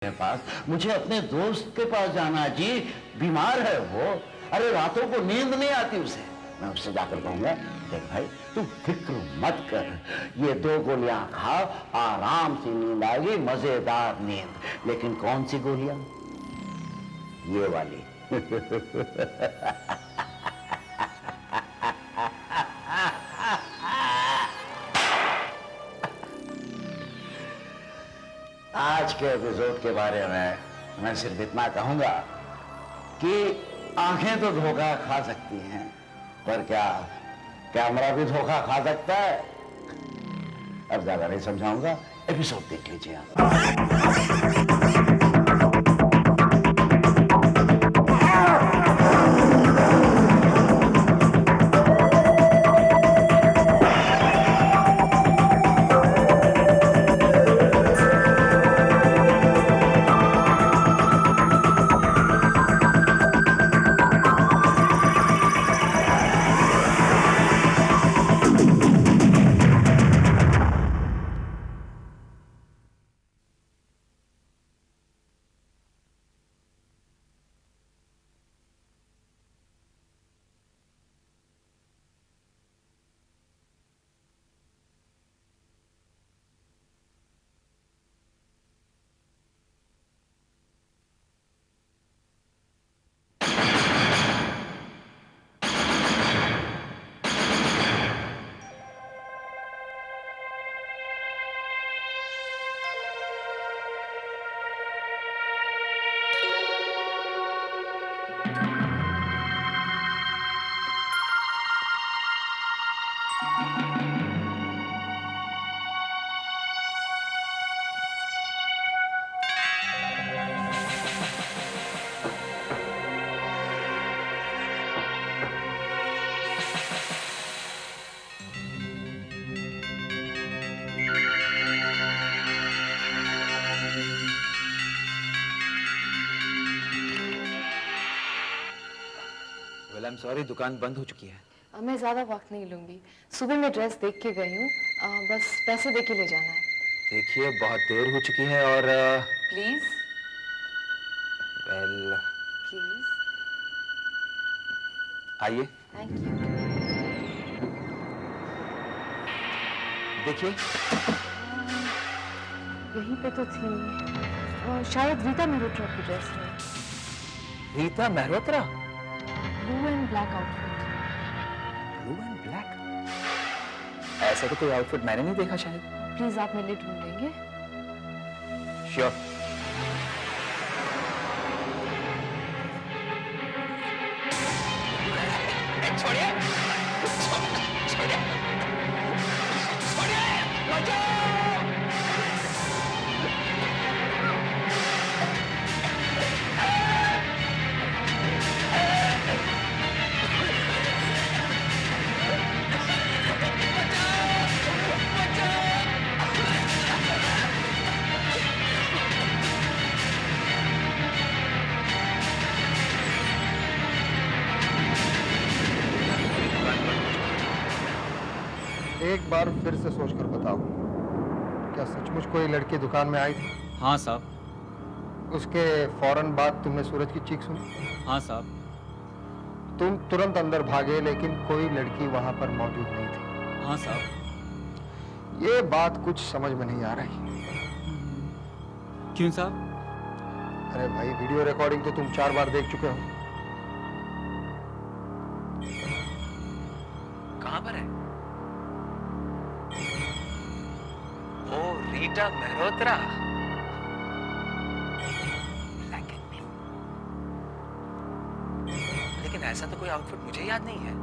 के पास, मुझे अपने दोस्त के पास जाना जी। बीमार है वो। अरे रातों को नींद नहीं आती उसे। मैं उससे जाकर कहूंगा, देख भाई तू फिक्र मत कर, ये 2 गोलियां खा, आराम से नींद आएगी, मजेदार नींद। लेकिन कौन सी गोलियां? ये वाली। आज के एपिसोड के बारे में मैं सिर्फ इतना कहूंगा कि आंखें तो धोखा खा सकती हैं, पर क्या कैमरा भी धोखा खा सकता है? अब ज्यादा नहीं समझाऊंगा, एपिसोड देख लीजिए आप। आई एम सॉरी, दुकान बंद हो चुकी है। मैं ज़्यादा वक्त नहीं लूँगी। सुबह मैं ड्रेस देख के गई हूँ, बस पैसे दे के ले जाना है। देखिए बहुत देर हो चुकी है और प्लीज़ वेल प्लीज़। आइए थैंक यू। देखिए। यहीं पे तो थी, शायद रीता मेहरोत्रा की ड्रेस है। Rita Mehrotra? Blue and black outfit. Blue and black? ऐसा तो कोई आउटफिट मैंने नहीं देखा शायद। प्लीज़ आप मेरे लिए ढूंढ लेंगे? श्योर। छोड़िए, छोड़िए, छोड़िए, बचाओ! एक बार फिर से सोचकर बताओ, क्या सचमुच कोई लड़की दुकान में आई थी? हाँ साहब। उसके फौरन बाद तुमने सूरज की चीख सुनी? हाँ साहब। तुम तुरंत अंदर भागे, लेकिन कोई लड़की वहां पर मौजूद नहीं थी। हाँ साहब। ये बात कुछ समझ में नहीं आ रही। क्यों साहब? अरे भाई, वीडियो रिकॉर्डिंग तो तुम 4 बार देख चुके हो। कहां पर है? Oh Rita Mehrotra. Black and blue. लेकिन ऐसा तो कोई आउटफिट मुझे याद नहीं है।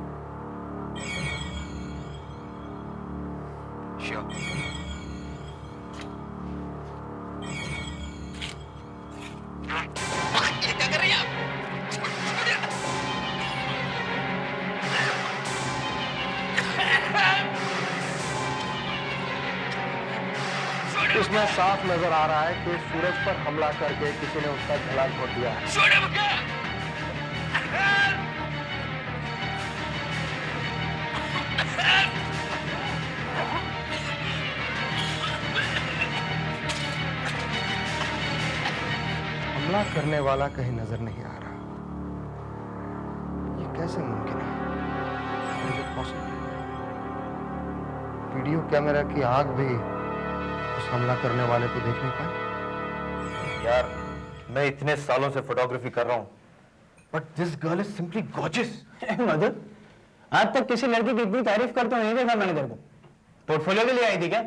श्योर। ये क्या कर रही है आप? इसमें साफ नजर आ रहा है कि सूरज पर हमला करके किसी ने उसका गला घोट दिया है। हमला करने वाला कहीं नजर नहीं आ रहा। ये कैसे मुमकिन है? Is it possible? Video camera की आग भी उस हमला करने वाले को देख नहीं पाई। यार मैं इतने सालों से फोटोग्राफी कर रहा हूं, but this girl is simply gorgeous. Madhu, आज तक किसी लड़की की इतनी तारीफ करता नहीं देखा मैंने तेरे को। पोर्टफोलियो के लिए आई थी क्या?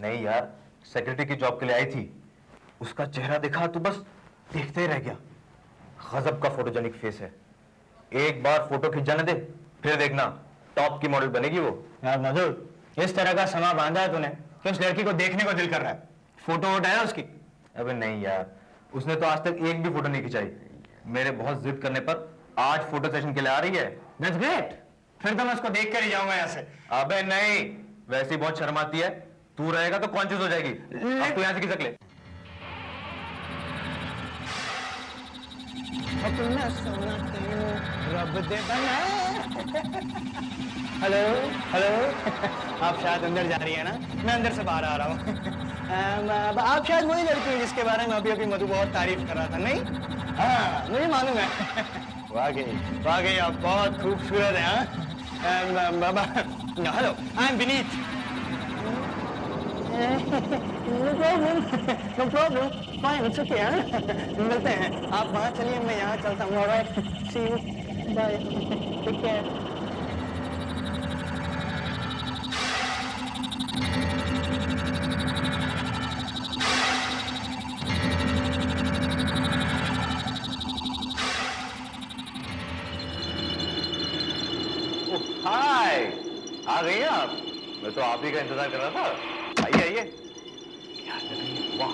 नहीं यार, सेक्रेटरी की जॉब के लिए आई थी। उसका चेहरा देखा तो बस देखते ही रह गया। गजब का फोटोजेनिक फेस है। एक बार फोटो खींच जाने दे, फिर देखना टॉप की मॉडल बनेगी वो। यार मधु, इस तरह का समा बांधा है तूने कि उस लड़की को देखने को दिल कर रहा है। फोटो वोटो है उसकी? अबे नहीं यार, उसने तो आज तक एक भी फोटो नहीं खिंचाई। मेरे बहुत जिद करने पर आज फोटो सेशन के लिए आ रही है। That's great. फिर तो मैं उसको देख कर ही जाऊंगा यहाँ से। अबे नहीं, वैसे ही बहुत शर्माती है। तू रहेगा तो कॉन्शियस हो जाएगी। अब तू यहाँ से खिसक ले। अपना सोना तेनू रब दे बना। हेलो हेलो, आप शायद अंदर जा रही है ना? मैं अंदर से बाहर आ रहा हूँ। आप शायद वही लड़की है जिसके बारे में अभी अभी मधु बहुत तारीफ कर रहा था, नहीं? हाँ, मुझे मालूम है। वाकई आप बहुत खूबसूरत हैं। Hello, I am Vineet. No problem, fine, it's okay. मिलते हैं। आप वहाँ चलिए, मैं यहाँ चलता हूँ। Alright, see you, bye, take care. Hi, आ गई हैं आप? मैं तो आप ही का इंतजार कर रहा था। आइए आइए। क्या लग रही है, वाह,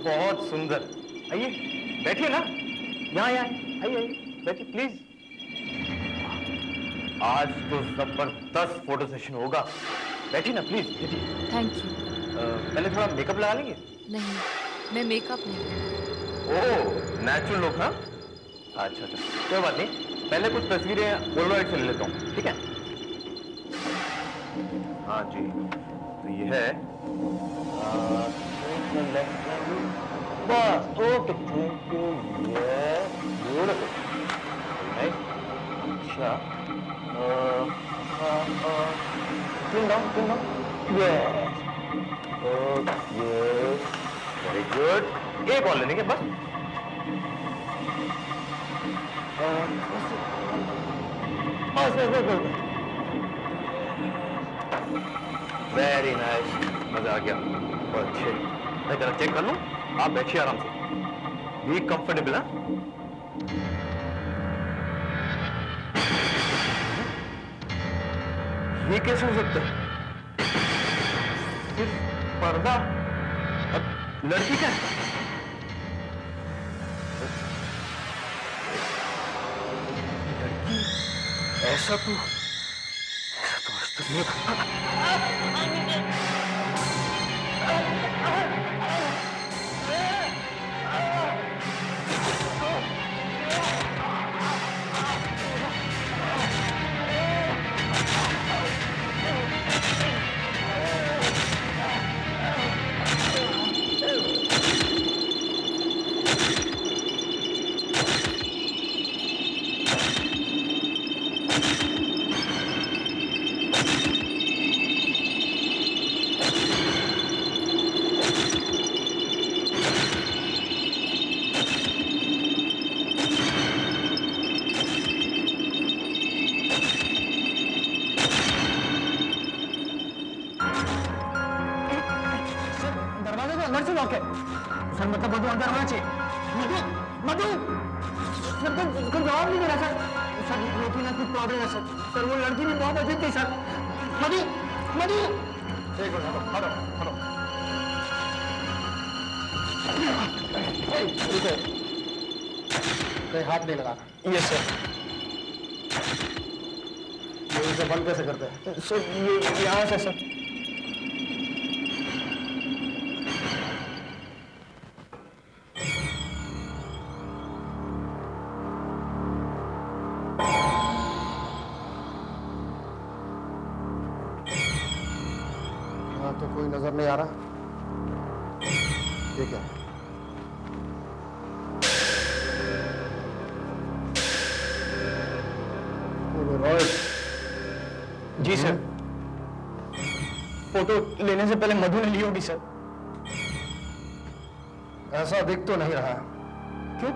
बहुत सुंदर। आइए बैठिए ना, यहाँ यहाँ आइए आइए, बैठिए प्लीज। आज तो जबरदस्त फोटो सेशन होगा। बैठिए ना प्लीज, बैठिए। Thank you. पहले थोड़ा मेकअप लगा लेंगे? नहीं, मैं मेकअप नहीं। ओह, नेचुरल लुक। हाँ, अच्छा अच्छा, कोई बात नहीं। पहले कुछ तस्वीरें पोलराइड से ले लेता हूँ, ठीक है? हाँ जी, तो ये है। बस, ओके, थैंक यू। ब्यूटीफुल, अच्छा। Clean down, yes, okay, very good. एक और ले लेंगे बस। वेरी नाइस, मजा आ गया, बहुत अच्छे। मैं जरा चेक कर लूं, आप बैठिए आराम से, बी कंफर्टेबल। हाँ, ये कैसे हो सकता है? सिर्फ पर्दा, अब लड़की का है? ऐसा तो आज तक नहीं। दरवाजे को अंदर से लॉक है सर, मतलब मधु अंदर होना चाहिए। मधु, मधु, सर कोई जवाब नहीं दे रहा सर लेकिन कुछ प्रॉब्लम है सर वो लड़की भी बहुत अजीब थी सर। मधु, मधु, एक मिनट, हटो हटो। रुको, कहीं हाथ नहीं लगा। Yes sir. ये इसे बंद कैसे करते हैं? सर ये यहाँ से सर। यहाँ तो कोई नजर नहीं आ रहा। ये क्या है? जी सर। फोटो लेने से पहले मधु ने ली होगी सर। ऐसा दिख तो नहीं रहा। क्यों?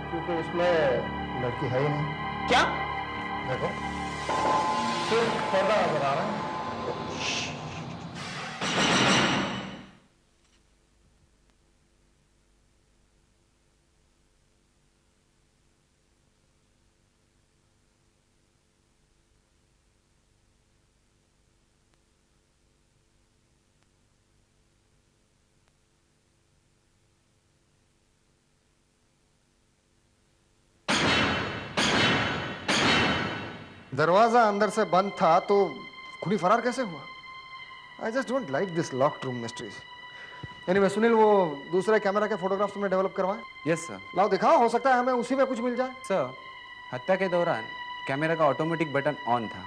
क्योंकि इसमें लड़की है ही नहीं। क्या? देखो, सिर्फ पर्दा नजर आ रहा है। दरवाजा अंदर से बंद था तो खुली फरार कैसे हुआ? I just don't like this locked room mysteries. Anyway Sunil, वो दूसरे कैमरा के फोटोग्राफ्स तुमने डेवलप करवाए? Yes sir. लाओ दिखाओ, हो सकता है हमें उसी में कुछ मिल जाए। सर, हत्या के दौरान कैमरा का ऑटोमेटिक बटन ऑन था।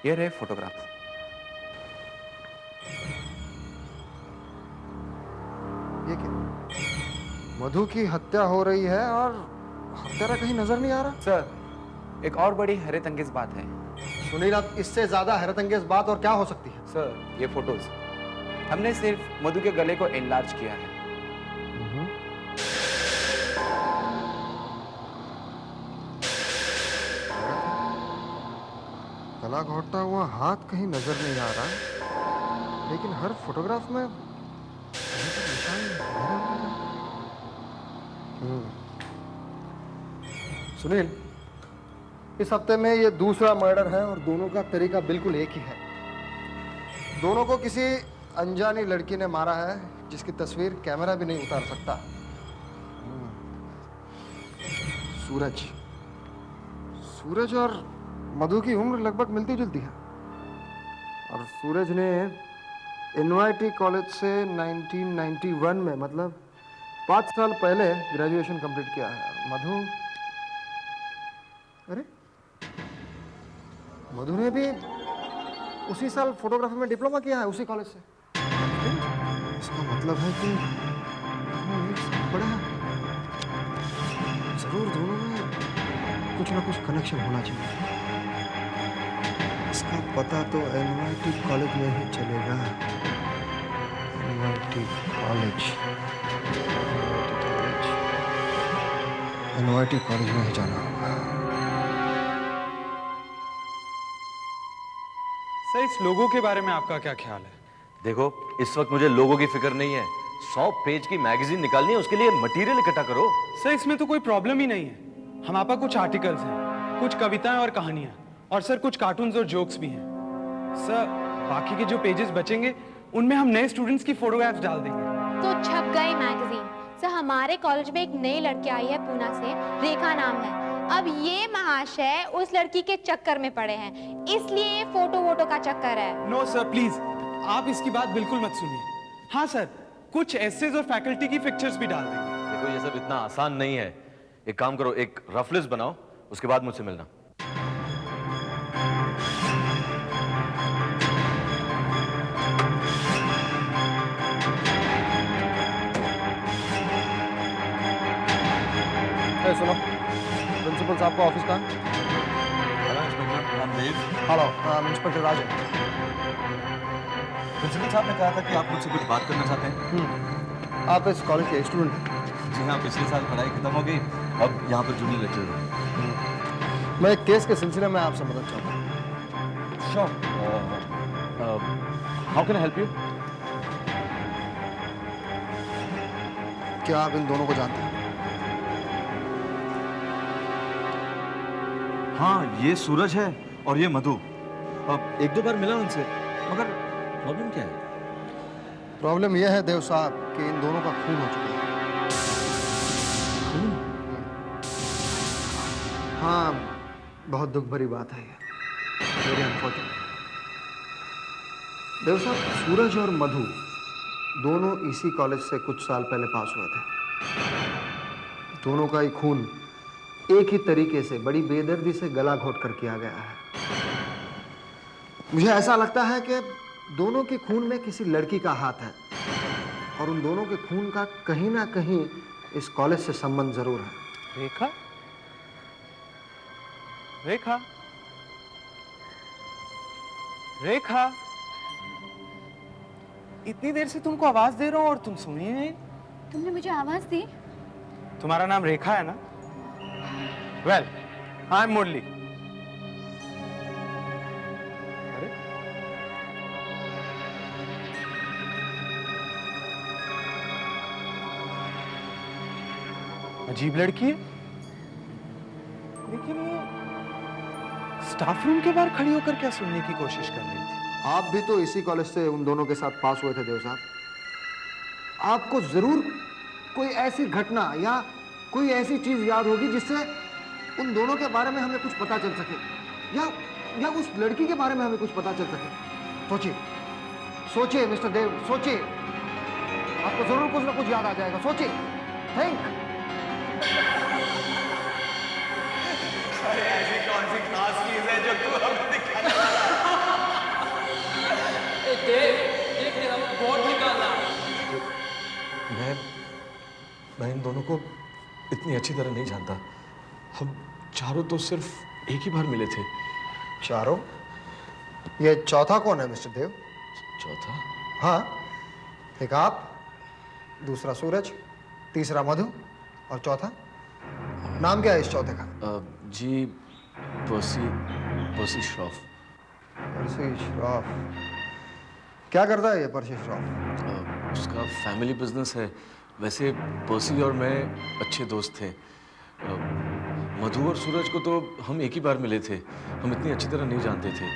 ये रहे फोटोग्राफ। ये क्या? मधु की हत्या हो रही है और हत्यारा कहीं नजर नहीं आ रहा। सर, एक और बड़ी हैरत अंगेज बात है। सुनील, अब इससे ज्यादा हैरत अंगेज बात और क्या हो सकती है? सर, ये फोटोज हमने सिर्फ मधु के गले को एनलार्ज किया है। गला घोटता हुआ हाथ कहीं नजर नहीं आ रहा, लेकिन हर फोटोग्राफ में कहीं तो निशान गहरा हुआ है। सुनील, इस हफ्ते में ये दूसरा मर्डर है और दोनों का तरीका बिल्कुल एक ही है। दोनों को किसी अनजानी लड़की ने मारा है जिसकी तस्वीर कैमरा भी नहीं उतार सकता। सूरज। सूरज और मधु की उम्र लगभग मिलती जुलती है और सूरज ने एनवाईटी कॉलेज से 1991 में, मतलब 5 साल पहले ग्रेजुएशन कंप्लीट किया है। मधु, अरे मधु ने भी उसी साल फोटोग्राफी में डिप्लोमा किया है, उसी कॉलेज से। इसका मतलब है कि दोनों एक साथ पढ़े हैं। जरूर दोनों में कुछ ना कुछ कनेक्शन होना चाहिए। इसका पता तो एनवाईटी कॉलेज में ही चलेगा। एनवाईटी कॉलेज, एनवाईटी कॉलेज में ही जाना होगा। सर, इस लोगों के बारे में आपका क्या ख्याल है? देखो, इस वक्त मुझे लोगों की फिक्र नहीं है। 100 पेज की मैगजीन निकालनी है, उसके लिए मटेरियल इकट्ठा करो। सर, इसमें तो कोई प्रॉब्लम ही नहीं है। हमारे पास कुछ आर्टिकल्स हैं, कुछ कविताएं और कहानियां, और सर कुछ कार्टून्स और जोक्स भी हैं। सर, बाकी के जो पेजेस बचेंगे उनमें हम नए स्टूडेंट्स की फोटोग्राफ्स डाल देंगे। तो छप गई मैगजीन। सर, हमारे कॉलेज में एक नई लड़की आई है पूना से, रेखा नाम है। अब ये महाशय उस लड़की के चक्कर में पड़े हैं, इसलिए फोटो वोटो का चक्कर है। नो सर, प्लीज आप इसकी बात बिल्कुल मत सुनिए। हाँ सर, कुछ एसेज और फैकल्टी की पिक्चर्स भी डाल देंगे। देखो, ये सब इतना आसान नहीं है। एक काम करो, एक रफ लिस्ट बनाओ, उसके बाद मुझसे मिलना। सुनो, प्रिंसिपल साहब का ऑफिस कहाँ? हेलो, इंस्पेक्टर राजन। प्रिंसिपल साहब ने कहा था कि आप मुझसे कुछ बात करना चाहते हैं। आप इस कॉलेज के स्टूडेंट हैं? जी हाँ, पिछले साल पढ़ाई खत्म हो गई, अब यहाँ पर जूनियर लेक्चरर हूँ। मैं एक केस के सिलसिले में आपसे मदद चाहता हूँ। Sure. How can I help you? क्या आप इन दोनों को जानते हैं? हाँ, ये सूरज है और ये मधु। अब 1-2 बार मिला उनसे, मगर प्रॉब्लम क्या है? प्रॉब्लम यह है देव साहब कि इन दोनों का खून हो चुका है। हाँ, बहुत दुख भरी बात है ये। Very unfortunate. देव साहब, सूरज और मधु दोनों इसी कॉलेज से कुछ साल पहले पास हुए थे। दोनों का ही खून एक ही तरीके से, बड़ी बेदर्दी से गला घोट कर किया गया है। मुझे ऐसा लगता है कि दोनों के खून में किसी लड़की का हाथ है और उन दोनों के खून का कहीं ना कहीं इस कॉलेज से संबंध जरूर है। रेखा? रेखा? रेखा, इतनी देर से तुमको आवाज दे रहा हूं और तुम सुनी ही नहीं। तुमने मुझे आवाज दी? तुम्हारा नाम रेखा है ना? वेल, आई एम मुरली। अरे अजीब लड़की है, लेकिन ये स्टाफ रूम के बाहर खड़ी होकर क्या सुनने की कोशिश कर रही थी? आप भी तो इसी कॉलेज से उन दोनों के साथ पास हुए थे देव साहब। आपको जरूर कोई ऐसी घटना या कोई ऐसी चीज याद होगी जिससे उन दोनों के बारे में हमें कुछ पता चल सके, या उस लड़की के बारे में हमें कुछ पता चल सके। सोचिए, सोचिए मिस्टर देव, सोचिए, आपको जरूर कुछ ना कुछ याद आ जाएगा। सोचिए, थिंक। ऐसी कौन सी खास चीज है जो तू हमें दिखाना? मैं इन दोनों को इतनी अच्छी तरह नहीं जानता। हम चारों तो सिर्फ एक ही बार मिले थे। चारों? ये चौथा कौन है मिस्टर देव? चौथा? हाँ, एक आप, दूसरा सूरज, तीसरा मधु और चौथा नाम क्या है इस चौथे का? जी पर्सी श्रॉफ। पर्सी श्रॉफ। क्या करता है ये पर्सी श्रॉफ? उसका फैमिली बिजनेस है। वैसे पर्सी और मैं अच्छे दोस्त थे। मधु और सूरज को तो हम एक ही बार मिले थे। हम इतनी अच्छी तरह नहीं जानते थे।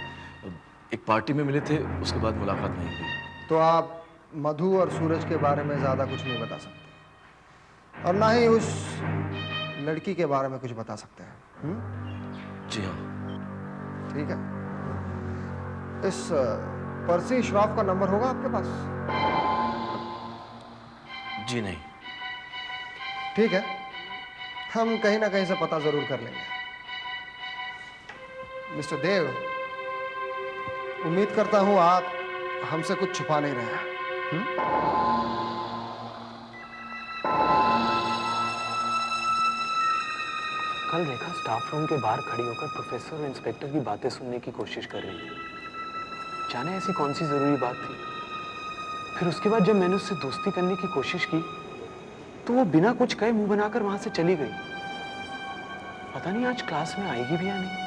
एक पार्टी में मिले थे, उसके बाद मुलाकात नहीं हुई। तो आप मधु और सूरज के बारे में ज़्यादा कुछ नहीं बता सकते और ना ही उस लड़की के बारे में कुछ बता सकते हैं? जी हाँ। ठीक है। इस पर्सी श्रॉफ का नंबर होगा आपके पास? जी नहीं। ठीक है, हम कहीं ना कहीं से पता जरूर कर लेंगे। मिस्टर देव, उम्मीद करता हूं आप हमसे कुछ छुपा नहीं रहे हैं। कल रेखा स्टाफ रूम के बाहर खड़ी होकर प्रोफेसर और इंस्पेक्टर की बातें सुनने की कोशिश कर रही थी। जाने ऐसी कौन सी जरूरी बात थी। फिर उसके बाद जब मैंने उससे दोस्ती करने की कोशिश की तो वो बिना कुछ कहे मुंह बनाकर वहां से चली गई। पता नहीं आज क्लास में आएगी भी या नहीं।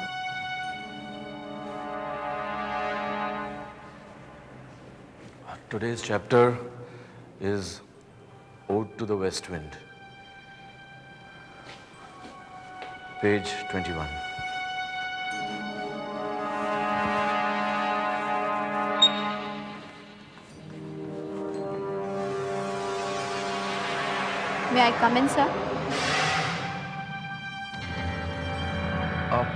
Today's chapter is Ode to the West Wind, page 21. May I come in, sir? और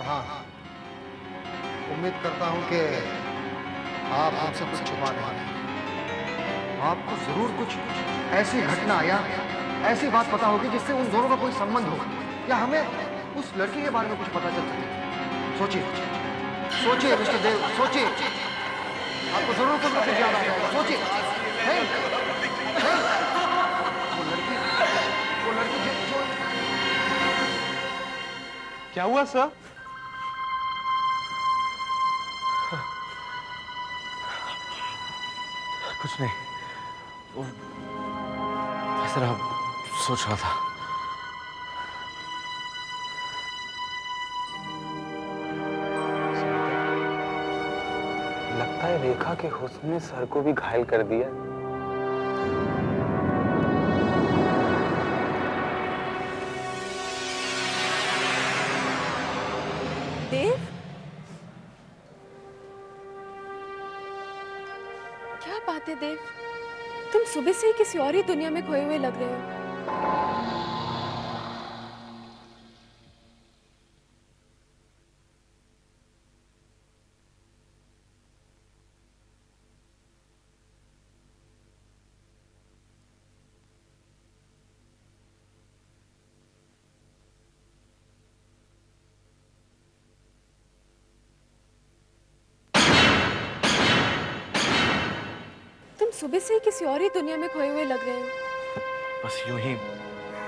हाँ, उम्मीद करता हूं कि आप हमसे कुछ छुपा नहीं हैं। आपको जरूर कुछ ऐसी घटना या ऐसी बात पता होगी जिससे उन दोनों का कोई संबंध हो, या हमें उस लड़की के बारे में कुछ पता चल सके। सोचिए, सोचिए मिस्टर देव, सोचिए, आपको जरूर कुछ ना कुछ याद आ जाएगा। सोचिए, वो लड़की जो क्या हुआ सर? कुछ नहीं, वो जरा सोच रहा था। लगता है रेखा के हुस्न ने सर को भी घायल कर दिया। देव, क्या बात है देव? तुम सुबह से ही किसी और ही दुनिया में खोए हुए लग रहे हो। तुम सुबह से ही किसी और ही दुनिया में खोए हुए लग रहे हो। बस यूं ही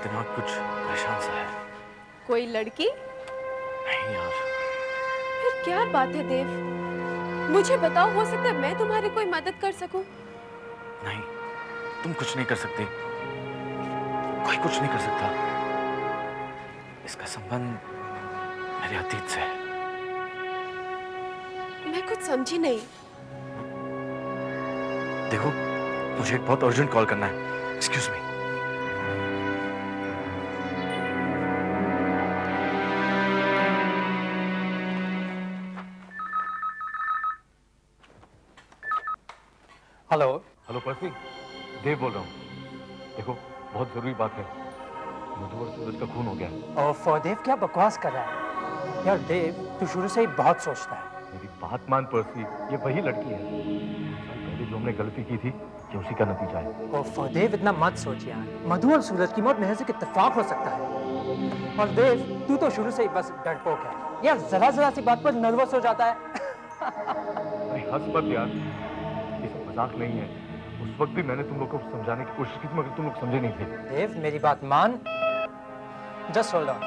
दिमाग कुछ परेशान सा है। कोई लड़की? नहीं यार। फिर क्या बात है देव? मुझे बताओ, हो सकता है मैं तुम्हारी कोई मदद कर सकूं। नहीं, तुम कुछ नहीं कर सकती, कोई कुछ नहीं कर सकता। इसका संबंध मेरे अतीत से है। मैं कुछ समझी नहीं। देखो, मुझे एक बहुत अर्जेंट कॉल करना है। Excuse me. हेलो। हेलो पर्सी, देव बोल रहा हूँ। देखो, बहुत जरूरी बात है। मधु और सूरज का खून हो गया है। ओफो देव, क्या बकवास कर रहा है यार। देव, तू शुरू से ही बहुत सोचता है। मेरी बात मान पर्सी, ये वही लड़की है। पहले जो हमने गलती की थी, ये उसी का नतीजा है। ओफो देव, इतना मत सोच यार। मधु और सूरज की मौत महज एक इत्तेफाक हो सकता है। और देव, तू तो शुरू से ही बस डरपोक है यार। जरा सी बात पर नर्वस हो जाता है। अरे हंस मत यार, ये सब मजाक नहीं है। उस वक्त भी मैंने तुम लोग को समझाने की कोशिश की थी, मगर तुम लोग समझे नहीं थे। देव, मेरी बात मान। Just hold on.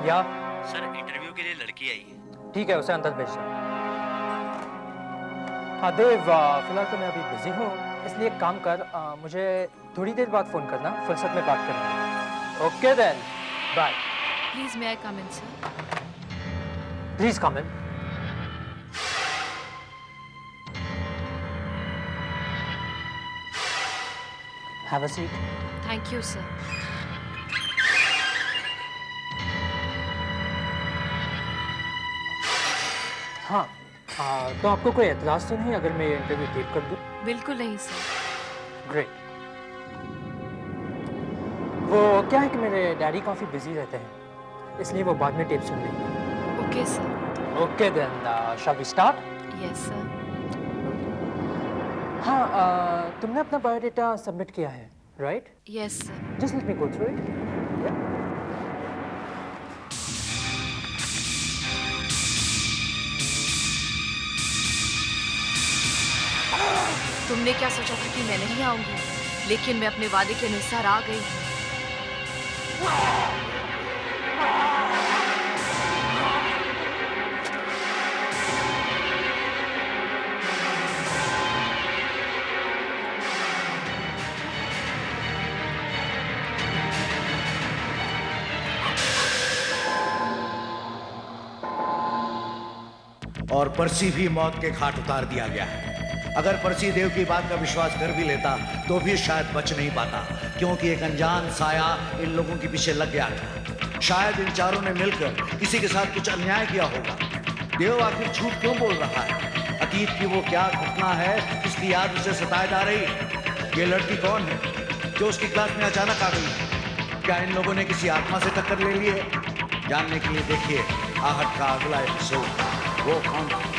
या सर, इंटरव्यू के लिए लड़की आई है। ठीक है, उसे अंदर भेज दो। हाँ देव, फिलहाल तो मैं अभी बिजी हूँ, इसलिए एक काम कर, मुझे थोड़ी देर बाद फोन करना, फुर्सत में बात करेंगे। Okay then, bye. Please may I come in sir? Please come in. Have a seat. Thank you sir. हाँ, तो आपको कोई एतराज तो नहीं अगर मैं ये इंटरव्यू टेप कर दूं? बिल्कुल नहीं सर। ग्रेट। वो क्या है कि मेरे डैडी काफ़ी बिजी रहते हैं, इसलिए वो बाद में टेप सुन लेंगे। Okay sir. Okay then, shall we start? Yes sir. हाँ, तुमने अपना बायोडाटा सबमिट किया है, right? Yes sir. Just let me go through it. तुमने क्या सोचा था कि मैं नहीं आऊंगी, लेकिन मैं अपने वादे के अनुसार आ गई। और पर्सी भी मौत के घाट उतार दिया गया है। अगर पर्सी देव की बात का विश्वास कर भी लेता तो भी शायद बच नहीं पाता, क्योंकि एक अनजान साया इन लोगों के पीछे लग गया था। शायद इन चारों ने मिलकर किसी के साथ कुछ अन्याय किया होगा। देव आखिर झूठ क्यों बोल रहा है? अतीत की वो क्या घटना है जिसकी याद उसे सताए जा रही? ये लड़की कौन है जो उसकी क्लास में अचानक आ गई? क्या इन लोगों ने किसी आत्मा से टक्कर ले ली है? जानने के लिए देखिए आहट का अगला एपिसोड, वो कौन था।